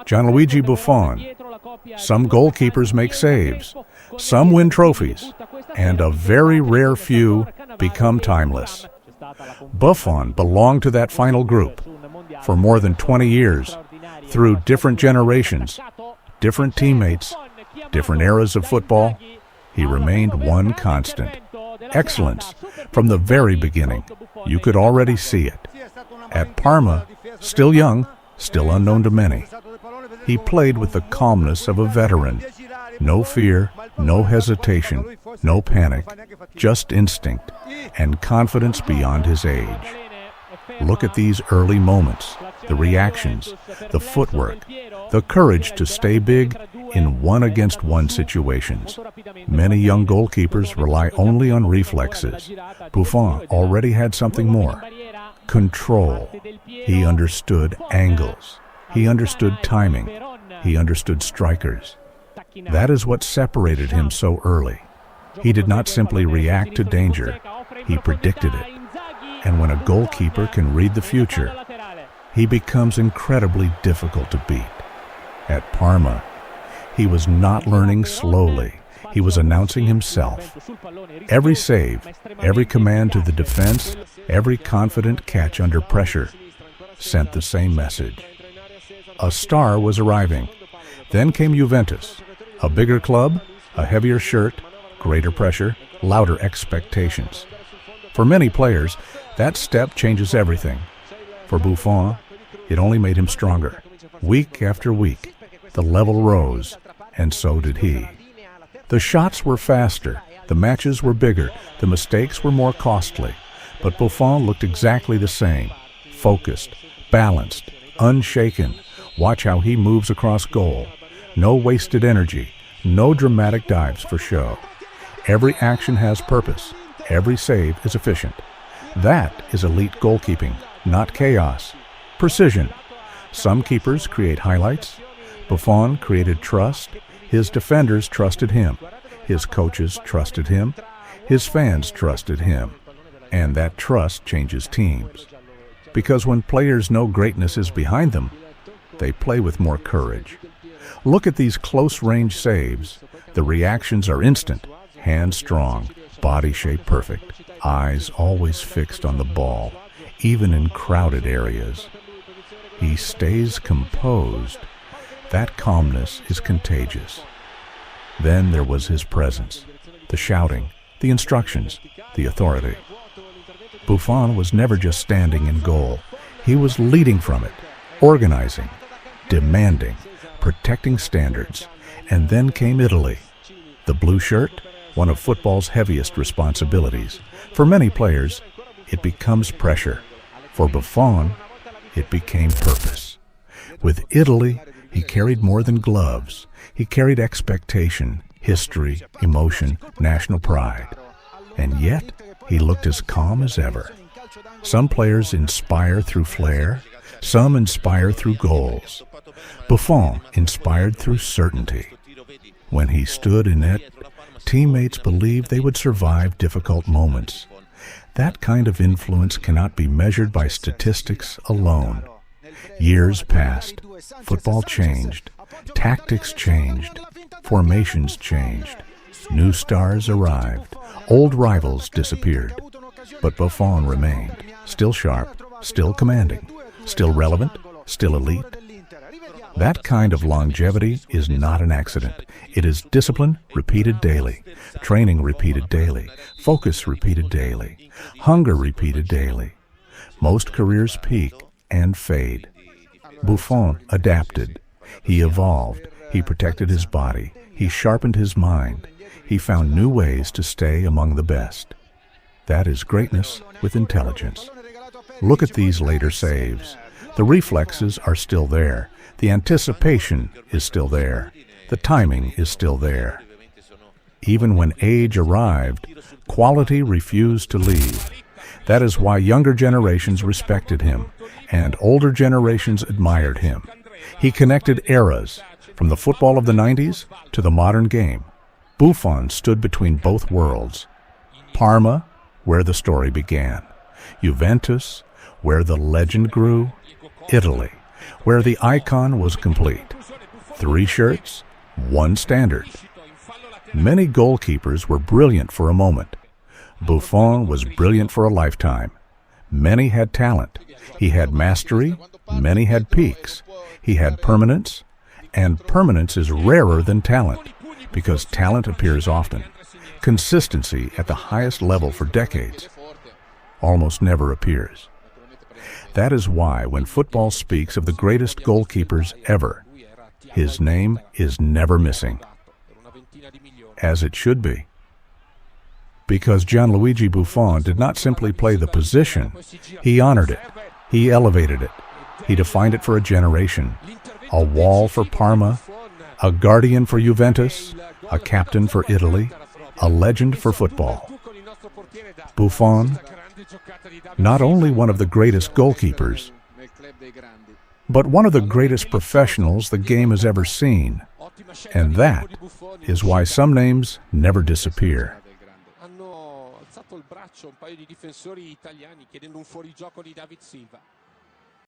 Gianluigi Buffon. Some goalkeepers make saves, some win trophies, and a very rare few become timeless. Buffon belonged to that final group. For more than 20 years, through different generations, different teammates, different eras of football, he remained one constant. Excellence. From the very beginning, you could already see it. At Parma, still young, still unknown to many, he played with the calmness of a veteran. No fear, no hesitation, no panic, just instinct and confidence beyond his age. Look at these early moments, the reactions, the footwork, the courage to stay big in one-against-one situations. Many young goalkeepers rely only on reflexes. Buffon already had something more. Control. He understood angles. He understood timing. He understood strikers. That is what separated him so early. He did not simply react to danger. He predicted it. And when a goalkeeper can read the future, he becomes incredibly difficult to beat. At Parma, he was not learning slowly. He was announcing himself. Every save, every command to the defense, every confident catch under pressure sent the same message. A star was arriving. Then came Juventus, a bigger club, a heavier shirt, greater pressure, louder expectations. For many players, that step changes everything. For Buffon, it only made him stronger. Week after week, the level rose, and so did he. The shots were faster, the matches were bigger, the mistakes were more costly, but Buffon looked exactly the same, focused, balanced, unshaken. Watch how he moves across goal. No wasted energy, no dramatic dives for show. Every action has purpose. Every save is efficient. That is elite goalkeeping, not chaos. Precision. Some keepers create highlights. Buffon created trust. His defenders trusted him. His coaches trusted him. His fans trusted him. And that trust changes teams. Because when players know greatness is behind them, they play with more courage. Look at these close-range saves. The reactions are instant, hands strong, body shape perfect, eyes always fixed on the ball, even in crowded areas. He stays composed. That calmness is contagious. Then there was his presence, the shouting, the instructions, the authority. Buffon was never just standing in goal. He was leading from it, organizing, demanding, protecting standards. And then came Italy. The blue shirt, one of football's heaviest responsibilities. For many players, it becomes pressure. For Buffon, it became purpose. With Italy, he carried more than gloves. He carried expectation, history, emotion, national pride. And yet, he looked as calm as ever. Some players inspire through flair. Some inspire through goals. Buffon inspired through certainty. When he stood in net, teammates believed they would survive difficult moments. That kind of influence cannot be measured by statistics alone. Years passed. Football changed. Tactics changed. Formations changed. New stars arrived. Old rivals disappeared. But Buffon remained, still sharp, still commanding, still relevant, still elite. That kind of longevity is not an accident. It is discipline repeated daily, training repeated daily, focus repeated daily, hunger repeated daily. Most careers peak and fade. Buffon adapted. He evolved. He protected his body. He sharpened his mind. He found new ways to stay among the best. That is greatness with intelligence. Look at these later saves. The reflexes are still there. The anticipation is still there. The timing is still there. Even when age arrived, quality refused to leave. That is why younger generations respected him, and older generations admired him. He connected eras, from the football of the 90s to the modern game. Buffon stood between both worlds. Parma, where the story began. Juventus, where the legend grew. Italy, where the icon was complete. 3 shirts, 1 standard. Many goalkeepers were brilliant for a moment. Buffon was brilliant for a lifetime. Many had talent. He had mastery. Many had peaks. He had permanence. And permanence is rarer than talent, because talent appears often. Consistency at the highest level for decades almost never appears. That is why when football speaks of the greatest goalkeepers ever, his name is never missing. As it should be. Because Gianluigi Buffon did not simply play the position, he honored it, he elevated it, he defined it for a generation. A wall for Parma, a guardian for Juventus, a captain for Italy, a legend for football. Buffon, not only one of the greatest goalkeepers, but one of the greatest professionals the game has ever seen. And that is why some names never disappear. Hanno alzato il braccio un paio di difensori italiani chiedendo un fuorigioco di David Silva.